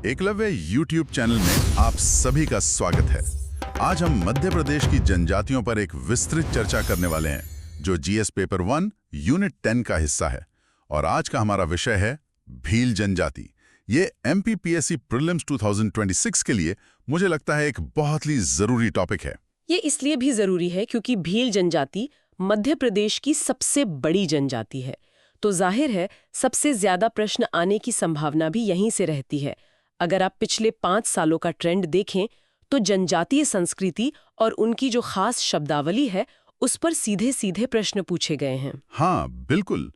Eklavya YouTube channel में आप सभी का स्वागत है। आज हम मध्य प्रदेश की जनजातियों पर एक विस्तृत चर्चा करने वाले हैं, जो जीएस पेपर 1 यूनिट 10 का हिस्सा है। और आज का हमारा विषय है भील जनजाति। ये MPPSC प्रीलिम्स 2026 के लिए मुझे लगता है एक बहुत ही जरूरी टॉपिक है। ये इसलिए भी जरूरी है क्योंकि भील जनजाति मध्य प्रदेश की सबसे बड़ी जनजाति है, तो जाहिर है सबसे ज्यादा प्रश्न आने की संभावना भी यहीं से रहती है। अगर आप पिछले 5 सालों का ट्रेंड देखें तो जनजातीय संस्कृति और उनकी जो खास शब्दावली है उस पर सीधे सीधे प्रश्न पूछे गए हैं। हाँ बिल्कुल।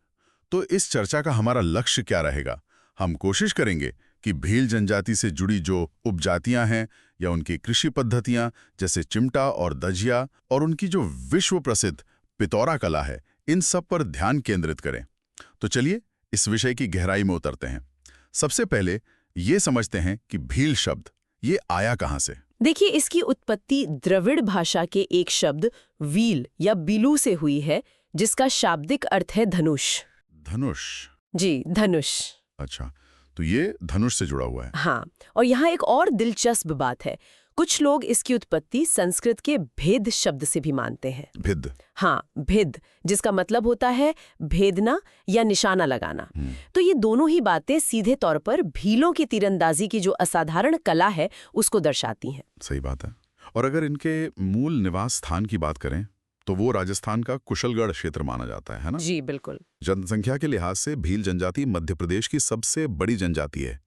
तो इस चर्चा का हमारा लक्ष्य क्या रहेगा? हम कोशिश करेंगे कि भील जनजाति से जुड़ी जो उपजातियां हैं या उनकी कृषि पद्धतियां जैसे चिमटा और दजिया और उनकी जो विश्व प्रसिद्ध पितौरा कला है, इन सब पर ध्यान केंद्रित करें। तो चलिए इस विषय की गहराई में उतरते हैं। सबसे पहले ये समझते हैं कि भील शब्द ये आया कहाँ से। देखिए, इसकी उत्पत्ति द्रविड़ भाषा के एक शब्द वील या बिलू से हुई है, जिसका शाब्दिक अर्थ है धनुष। धनुष? जी, धनुष। अच्छा, तो ये धनुष से जुड़ा हुआ है। हाँ, और यहाँ एक और दिलचस्प बात है। कुछ लोग इसकी उत्पत्ति संस्कृत के भेद शब्द से भी मानते हैं। भिद? हाँ, भेद, जिसका मतलब होता है भेदना या निशाना लगाना। तो ये दोनों ही बातें सीधे तौर पर भीलों की तीरंदाजी की जो असाधारण कला है उसको दर्शाती हैं। सही बात है। और अगर इनके मूल निवास स्थान की बात करें तो वो राजस्थान का कुशलगढ़ क्षेत्र माना जाता है ना? जी बिल्कुल। जनसंख्या के लिहाज से भील जनजाति मध्य प्रदेश की सबसे बड़ी जनजाति है।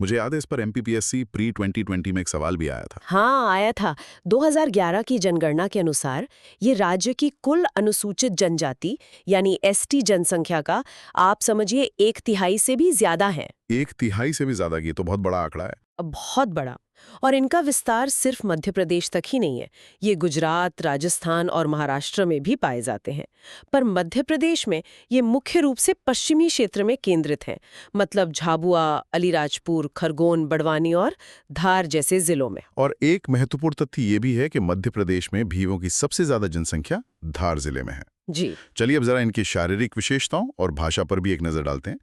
मुझे याद है इस पर MPPSC प्री 2020 में एक सवाल भी आया था। हाँ, आया था। 2011 की जनगणना के अनुसार ये राज्य की कुल अनुसूचित जनजाति यानी ST जनसंख्या का आप समझिए 1/3 से भी ज्यादा है। 1/3 से भी ज्यादा की तो बहुत बड़ा आंकड़ा है। बहुत बड़ा। और इनका विस्तार सिर्फ मध्य प्रदेश तक ही नहीं है, ये गुजरात, राजस्थान और महाराष्ट्र में भी पाए जाते हैं। पर मध्य प्रदेश में ये मुख्य रूप से पश्चिमी क्षेत्र में केंद्रित हैं, मतलब झाबुआ, अलीराजपुर, खरगोन, बड़वानी और धार जैसे जिलों में। और एक महत्वपूर्ण तथ्य ये भी है कि मध्य प्रदेश में भीलों की सबसे ज्यादा जनसंख्या धार जिले में है। जी। चलिए अब जरा इनकी शारीरिक विशेषताओं और भाषा पर भी एक नजर डालते हैं।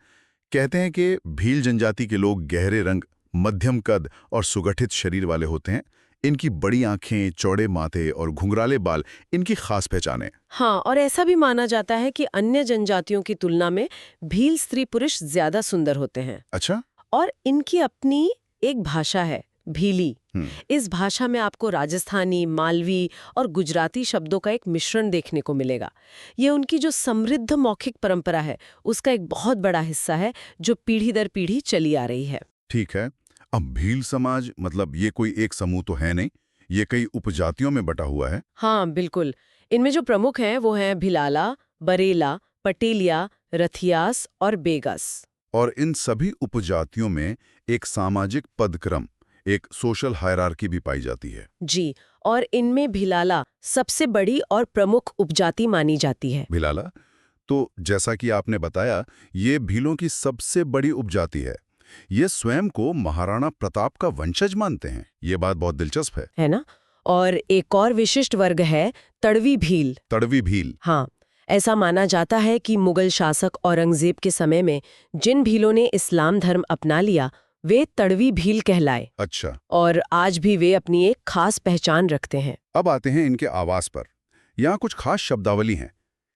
कहते हैं कि भील जनजाति के लोग गहरे रंग, मध्यम कद और सुगठित शरीर वाले होते हैं। इनकी बड़ी आंखें, चौड़े माथे और घुंघराले बाल इनकी खास पहचान है। हाँ, और ऐसा भी माना जाता है कि अन्य जनजातियों की तुलना में भील स्त्री पुरुष ज्यादा सुंदर होते हैं। अच्छा। और इनकी अपनी एक भाषा है, भीली। इस भाषा में आपको राजस्थानी, मालवी और गुजराती शब्दों का एक मिश्रण देखने को मिलेगा। ये उनकी जो समृद्ध मौखिक परंपरा है उसका एक बहुत बड़ा हिस्सा है, जो पीढ़ी दर पीढ़ी चली आ रही है। ठीक है। अब भील समाज मतलब ये कोई एक समूह तो है नहीं, ये कई उपजातियों में बटा हुआ है। हाँ बिल्कुल। इनमें जो प्रमुख हैं वो हैं भिलाला, बरेला, पटेलिया, रथियास और बेगस। और इन सभी उपजातियों में एक सामाजिक पदक्रम, एक सोशल हायरार्की भी पाई जाती है। जी, और इनमें भिलाला सबसे बड़ी और प्रमुख उपजाति मानी जाती है। भिलाला? तो जैसा कि आपने बताया, ये भीलों की सबसे बड़ी उपजाति है। ये स्वयं को महाराणा प्रताप का वंशज मानते हैं। ये बात बहुत दिलचस्प है ना? और एक और विशिष्ट वर्ग है तड़वी भील। तड़वी भील? हाँ, ऐसा माना जाता है कि मुगल शासक औरंगजेब के समय में जिन भीलों ने इस्लाम धर्म अपना लिया वे तड़वी भील कहलाए। अच्छा। और आज भी वे अपनी एक खास पहचान रखते हैं। अब आते हैं इनके आवास पर। यहाँ कुछ खास शब्दावली हैं।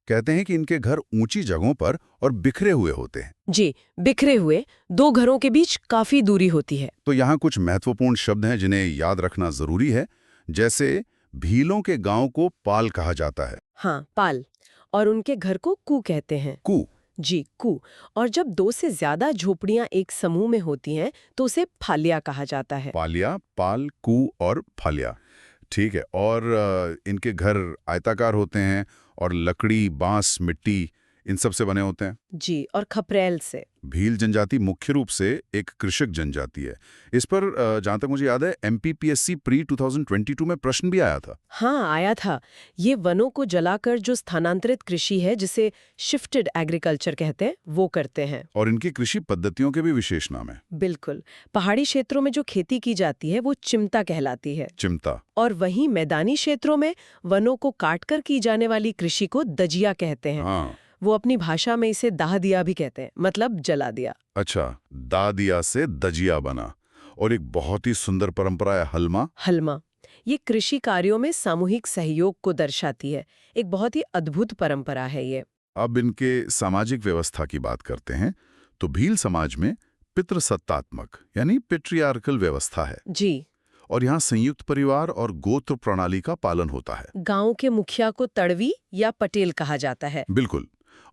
कहते हैं कि इनके घर ऊंची जगहों पर और बिखरे हुए होते हैं। जी, बिखरे हुए, 2 घरों के बीच काफी दूरी होती है। तो यहाँ कुछ महत्वपूर्ण शब्द हैं जिन्हें याद रखना जरूरी है। जैसे भीलों के गांव को पाल कहा जाता है। हाँ, पाल। और उनके घर को कू कहते हैं। कू? जी, कू। और जब 2 से ज्यादा झोपड़ियां एक समूह में होती हैं तो उसे फालिया कहा जाता है। पालिया, पाल, कू और फालिया। ठीक है। और इनके घर आयताकार होते हैं और लकड़ी, बांस, मिट्टी इन सब से बने होते हैं। जी, और खपरेल से। भील जनजाति मुख्य रूप से एक कृषक जनजाति है। इस पर जहां तक मुझे याद है MPPSC प्री 2022 में प्रश्न भी आया था। हाँ, आया था। ये वनों को जलाकर जो स्थानांतरित कृषि है, जिसे शिफ्टेड एग्रीकल्चर कहते हैं, वो करते हैं। और इनकी कृषि पद्धतियों के भी विशेष नाम है। बिल्कुल। पहाड़ी क्षेत्रों में जो खेती की जाती है वो चिमटा कहलाती है। चिमटा। और वहीं मैदानी क्षेत्रों में वनों को काटकर की जाने वाली कृषि को दजिया कहते हैं। हाँ। वो अपनी भाषा में इसे दाह दिया भी कहते हैं, मतलब जला दिया। अच्छा, दाह दिया से दजिया बना। और एक बहुत ही सुंदर परंपरा है हलमा। हलमा, ये कृषि कार्यों में सामूहिक सहयोग को दर्शाती है। एक बहुत ही अद्भुत परंपरा है ये। अब इनके सामाजिक व्यवस्था की बात करते हैं तो भील समाज में पितृसत्तात्मक यानी पेट्रियार्कल व्यवस्था है जी, और यहाँ संयुक्त परिवार और गोत्र प्रणाली का पालन होता है। गांव के मुखिया को तड़वी या पटेल कहा जाता है। बिल्कुल।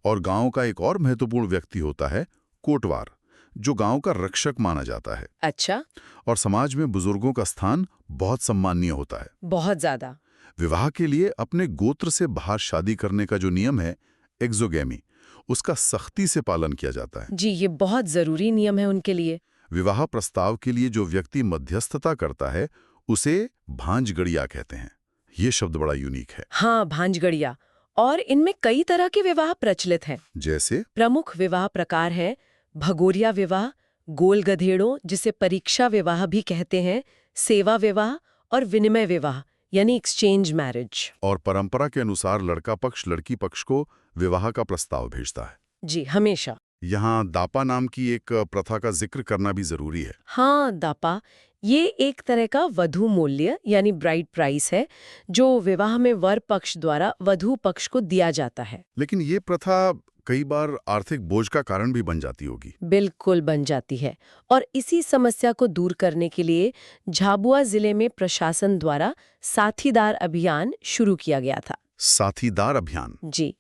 और गांव का एक और महत्वपूर्ण व्यक्ति होता है कोटवार, जो गांव का रक्षक माना जाता है। अच्छा, और समाज में बुजुर्गों का स्थान बहुत सम्माननीय होता है। बहुत ज्यादा। विवाह के लिए अपने गोत्र से बाहर शादी करने का जो नियम है एक्सोगेमी, उसका सख्ती से पालन किया जाता है। जी, ये बहुत जरूरी नियम है उनके लिए। विवाह प्रस्ताव के लिए जो व्यक्ति मध्यस्थता करता है उसे भांजगड़िया कहते हैं। ये शब्द बड़ा यूनिक है। हाँ, भांजगड़िया। और इनमें कई तरह के विवाह प्रचलित हैं। जैसे प्रमुख विवाह प्रकार हैं भगोरिया विवाह, गोल गधेड़ों जिसे परीक्षा विवाह भी कहते हैं, सेवा विवाह और विनिमय विवाह यानी एक्सचेंज मैरिज। और परंपरा के अनुसार लड़का पक्ष लड़की पक्ष को विवाह का प्रस्ताव भेजता है। जी, हमेशा। यहाँ दापा नाम की एक प्रथा का जिक्र करना भी जरूरी है। हाँ, दापा, ये एक तरह का वधू मूल्य यानी ब्राइड प्राइस है, जो विवाह में वर पक्ष द्वारा वधू पक्ष को दिया जाता है। लेकिन ये प्रथा कई बार आर्थिक बोझ का कारण भी बन जाती होगी। बिल्कुल बन जाती है। और इसी समस्या को दूर करने के लिए झाबुआ जिले में प्रशासन द्वारा साथीदार अभियान शुरू किया गया था। साथीदार अभियान। जी,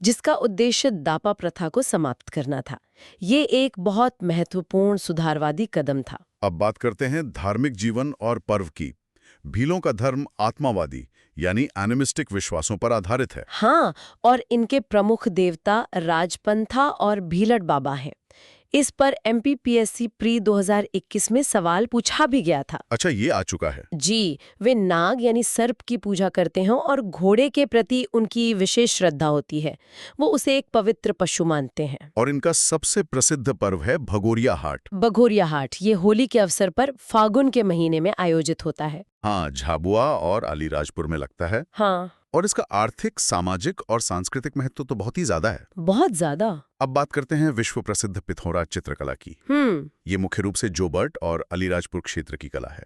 जिसका उद्देश्य दापा प्रथा को समाप्त करना था। ये एक बहुत महत्वपूर्ण सुधारवादी कदम था। अब बात करते हैं धार्मिक जीवन और पर्व की। भीलों का धर्म आत्मावादी यानी एनिमिस्टिक विश्वासों पर आधारित है। हाँ, और इनके प्रमुख देवता राजपंथा और भीलड़ बाबा हैं। इस पर MPPSC प्री 2021 में सवाल पूछा भी गया था। अच्छा, ये आ चुका है। जी, वे नाग यानी सर्प की पूजा करते हैं और घोड़े के प्रति उनकी विशेष श्रद्धा होती है। वो उसे एक पवित्र पशु मानते हैं। और इनका सबसे प्रसिद्ध पर्व है भगोरिया हाट। भगोरिया हाट ये होली के अवसर पर फागुन के महीने में आयोजित होता है। हाँ, झाबुआ और अलीराजपुर में लगता है। हाँ, और इसका आर्थिक, सामाजिक और सांस्कृतिक महत्व तो बहुत ही ज्यादा है। बहुत ज्यादा। अब बात करते हैं विश्व प्रसिद्ध पिथौरा चित्रकला की। ये मुख्य रूप से जोबर्ट और अलीराजपुर क्षेत्र की कला है।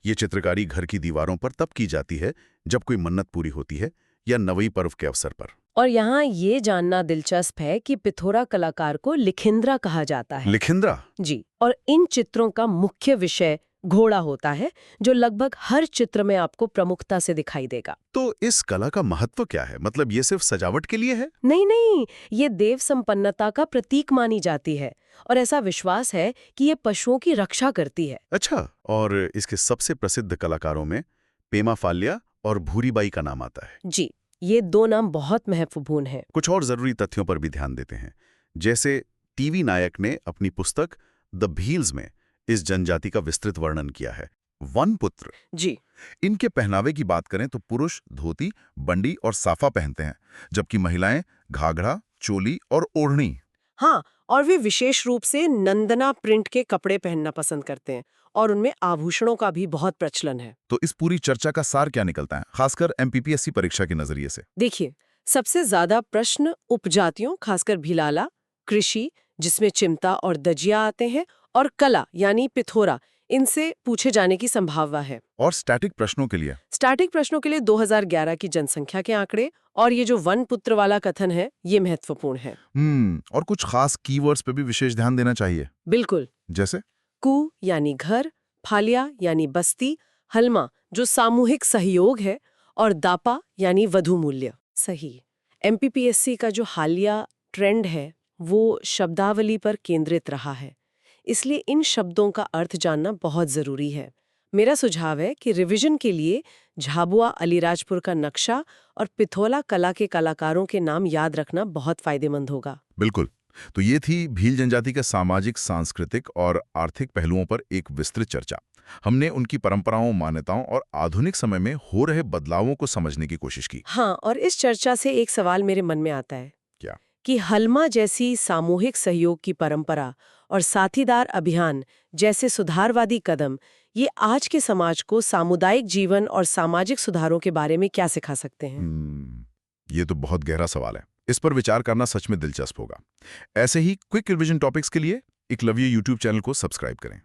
ये चित्रकारी घर की दीवारों पर तब की जाती है जब कोई मन्नत पूरी होती है या नवई पर्व के अवसर पर। और यहाँ ये जानना दिलचस्प है कि पिथौरा कलाकार को लिखिंद्रा कहा जाता है। लिखिंद्रा? जी, और इन चित्रों का मुख्य विषय घोड़ा होता है, जो लगभग हर चित्र में आपको प्रमुखता से दिखाई देगा। तो इस कला का महत्व क्या है? मतलब ये सिर्फ सजावट के लिए है? नहीं, ये देव संपन्नता का प्रतीक मानी जाती है और ऐसा विश्वास है कि ये पशुओं की रक्षा करती है। अच्छा, और इसके सबसे प्रसिद्ध कलाकारों में पेमा फाल्या और भूरीबाई का नाम आता है। जी, ये दो नाम बहुत महत्वपूर्ण हैं। कुछ और जरूरी तथ्यों पर भी ध्यान देते हैं। जैसे टीवी नायक ने अपनी पुस्तक द भील्स में इस जनजाति का विस्तृत वर्णन किया है। वनपुत्र। जी, इनके पहनावे की बात करें तो पुरुष धोती, बंडी और साफा पहनते हैं, जबकि महिलाएं घाघरा, चोली और ओढ़नी। हाँ, और वे विशेष रूप से नंदना प्रिंट के कपड़े पहनना पसंद करते हैं और उनमें आभूषणों का भी बहुत प्रचलन है। तो इस पूरी चर्चा का सार क्या निकलता है, खासकर MPPSC परीक्षा के नजरिए से? देखिए, सबसे ज्यादा प्रश्न उपजातियों, खासकर भिलाला, कृषि जिसमें चिमटा और दजिया आते हैं, और कला यानी पिथौरा, इनसे पूछे जाने की संभावना है। और स्टैटिक प्रश्नों के लिए? स्टैटिक प्रश्नों के लिए 2011 की जनसंख्या के आंकड़े और ये जो वन पुत्र वाला कथन है, ये महत्वपूर्ण है। और कुछ खास कीवर्ड्स पे भी विशेष ध्यान देना चाहिए। बिल्कुल। जैसे कु यानी घर, फालिया यानी बस्ती, हलमा जो सामूहिक सहयोग है, और दापा यानी वधु मूल्य। सही। MPPSC का जो हालिया ट्रेंड है वो शब्दावली पर केंद्रित रहा है, इसलिए इन शब्दों का अर्थ जानना बहुत जरूरी है। मेरा सुझाव है कि रिवीजन के लिए झाबुआ अलीराजपुर का नक्शा और पिथौला कला के कलाकारों के नाम याद रखना बहुत फायदेमंद होगा। बिल्कुल। तो ये थी भील जनजाति के सामाजिक, सांस्कृतिक और आर्थिक पहलुओं पर एक विस्तृत चर्चा। हमने उनकी परंपराओं, मान्यताओं और आधुनिक समय में हो रहे बदलावों को समझने की कोशिश की। हाँ, और इस चर्चा से एक सवाल मेरे मन में आता है। क्या? कि हलमा जैसी सामूहिक सहयोग की परंपरा और साथीदार अभियान जैसे सुधारवादी कदम, ये आज के समाज को सामुदायिक जीवन और सामाजिक सुधारों के बारे में क्या सिखा सकते हैं? ये तो बहुत गहरा सवाल है। इस पर विचार करना सच में दिलचस्प होगा। ऐसे ही क्विक रिवीजन टॉपिक्स के लिए एकलव्य YouTube चैनल को सब्सक्राइब करें।